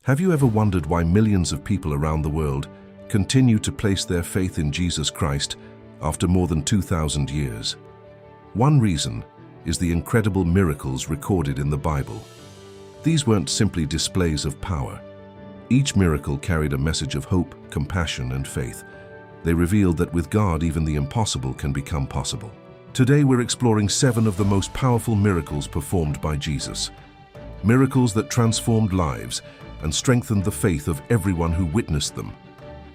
Have you ever wondered why millions of people around the world continue to place their faith in Jesus Christ after more than 2,000 years? One reason is the incredible miracles recorded in the Bible. These weren't simply displays of power. Each miracle carried a message of hope, compassion, and faith. They revealed that with God, even the impossible can become possible. Today, we're exploring 7 of the most powerful miracles performed by Jesus. Miracles that transformed lives and strengthened the faith of everyone who witnessed them.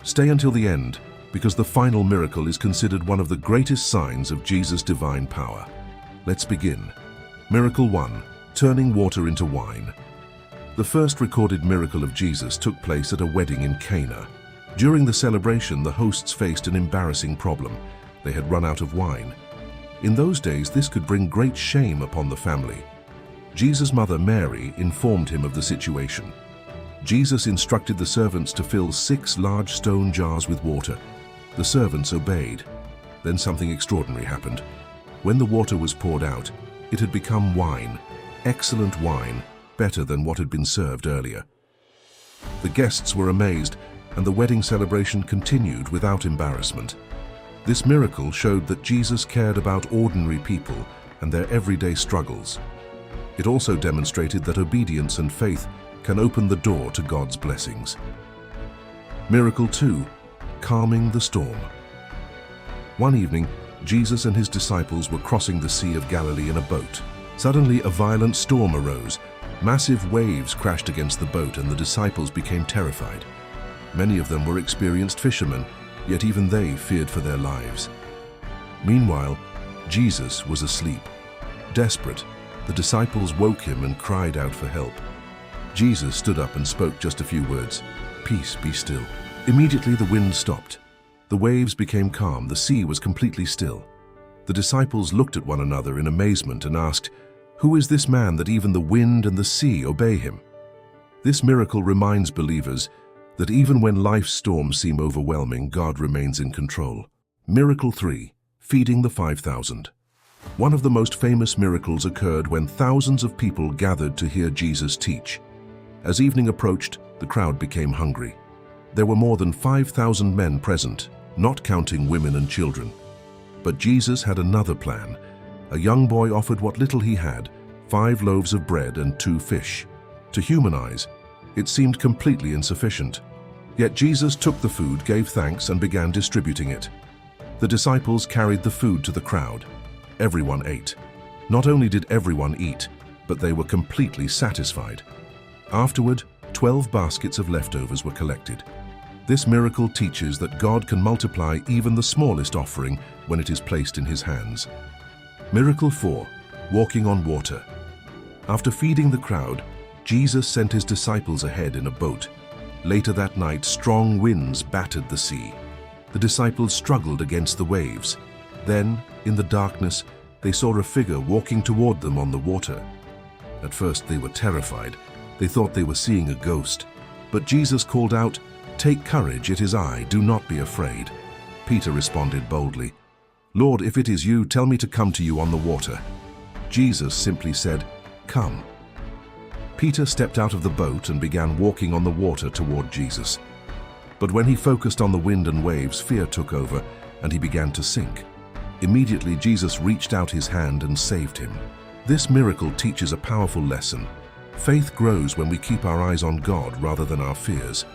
Stay until the end, because the final miracle is considered one of the greatest signs of Jesus' divine power. Let's begin. Miracle 1. Turning water into wine. The first recorded miracle of Jesus took place at a wedding in Cana. During the celebration, the hosts faced an embarrassing problem. They had run out of wine. In those days, this could bring great shame upon the family. Jesus' mother, Mary, informed him of the situation. Jesus instructed the servants to fill 6 large stone jars with water. The servants obeyed. Then something extraordinary happened. When the water was poured out, it had become wine, excellent wine, better than what had been served earlier. The guests were amazed, and the wedding celebration continued without embarrassment. This miracle showed that Jesus cared about ordinary people and their everyday struggles. It also demonstrated that obedience and faith can open the door to God's blessings. Miracle 2. Calming the storm. One evening, Jesus and his disciples were crossing the Sea of Galilee in a boat. Suddenly, a violent storm arose. Massive waves crashed against the boat, and the disciples became terrified. Many of them were experienced fishermen, yet even they feared for their lives. Meanwhile, Jesus was asleep. Desperate, the disciples woke him and cried out for help. Jesus stood up and spoke just a few words. "Peace, be still." Immediately the wind stopped. The waves became calm. The sea was completely still. The disciples looked at one another in amazement and asked, "Who is this man that even the wind and the sea obey him?" This miracle reminds believers that even when life's storms seem overwhelming, God remains in control. Miracle 3. Feeding the 5,000. One of the most famous miracles occurred when thousands of people gathered to hear Jesus teach. As evening approached, the crowd became hungry. There were more than 5,000 men present, not counting women and children. But Jesus had another plan. A young boy offered what little he had, 5 loaves of bread and 2 fish. To human eyes, it seemed completely insufficient. Yet Jesus took the food, gave thanks, and began distributing it. The disciples carried the food to the crowd. Everyone ate. Not only did everyone eat, but they were completely satisfied. Afterward, 12 baskets of leftovers were collected. This miracle teaches that God can multiply even the smallest offering when it is placed in his hands. Miracle 4. Walking on water. After feeding the crowd, Jesus sent his disciples ahead in a boat. Later that night, strong winds battered the sea. The disciples struggled against the waves. Then, in the darkness, they saw a figure walking toward them on the water. At first, they were terrified. They thought they were seeing a ghost. But Jesus called out, "Take courage, it is I, do not be afraid." Peter responded boldly, "Lord, if it is you, tell me to come to you on the water." Jesus simply said, "Come." Peter stepped out of the boat and began walking on the water toward Jesus. But when he focused on the wind and waves, fear took over, and he began to sink. Immediately, Jesus reached out his hand and saved him. This miracle teaches a powerful lesson. Faith grows when we keep our eyes on God rather than our fears.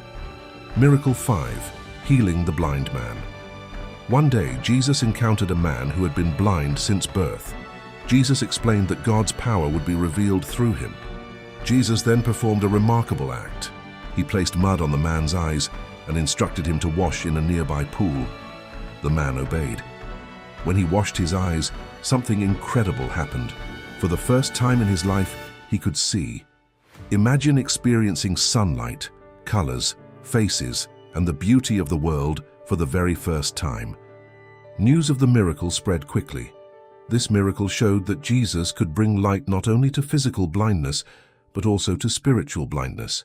Miracle 5. Healing the blind man. One day, Jesus encountered a man who had been blind since birth. Jesus explained that God's power would be revealed through him. Jesus then performed a remarkable act. He placed mud on the man's eyes and instructed him to wash in a nearby pool. The man obeyed. When he washed his eyes, something incredible happened. For the first time in his life, he could see. Imagine experiencing sunlight, colors, faces, and the beauty of the world for the very first time. News of the miracle spread quickly. This miracle showed that Jesus could bring light not only to physical blindness, but also to spiritual blindness.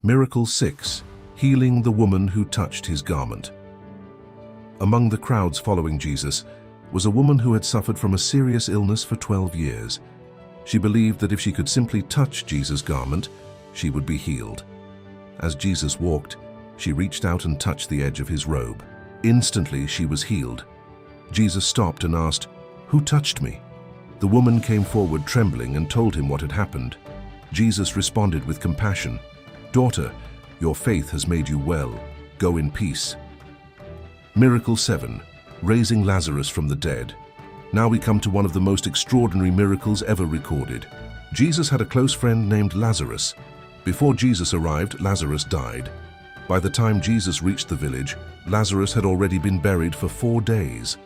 Miracle 6. Healing the woman who touched his garment. Among the crowds following Jesus was a woman who had suffered from a serious illness for 12 years. She believed that if she could simply touch Jesus' garment, she would be healed. As Jesus walked, she reached out and touched the edge of his robe. Instantly, she was healed. Jesus stopped and asked, "Who touched me?" The woman came forward trembling and told him what had happened. Jesus responded with compassion, "Daughter, your faith has made you well. Go in peace." Miracle 7. Raising Lazarus from the dead. Now we come to one of the most extraordinary miracles ever recorded. Jesus had a close friend named Lazarus. Before Jesus arrived, Lazarus died. By the time Jesus reached the village, Lazarus had already been buried for 4 days.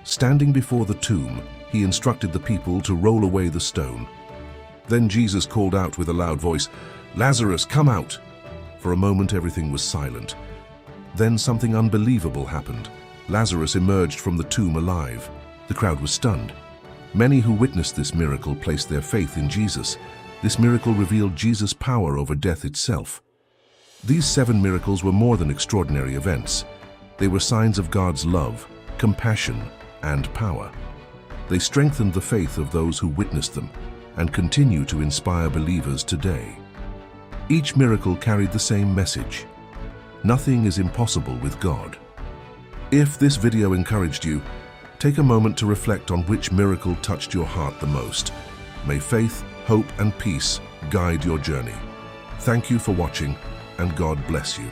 Standing before the tomb, he instructed the people to roll away the stone. Then Jesus called out with a loud voice, "Lazarus, come out!" For a moment, everything was silent. Then something unbelievable happened. Lazarus emerged from the tomb alive. The crowd was stunned. Many who witnessed this miracle placed their faith in Jesus. This miracle revealed Jesus' power over death itself. These 7 miracles were more than extraordinary events. They were signs of God's love, compassion, and power. They strengthened the faith of those who witnessed them and continue to inspire believers today. Each miracle carried the same message: nothing is impossible with God. If this video encouraged you, take a moment to reflect on which miracle touched your heart the most. May faith, hope, and peace guide your journey. Thank you for watching, and God bless you.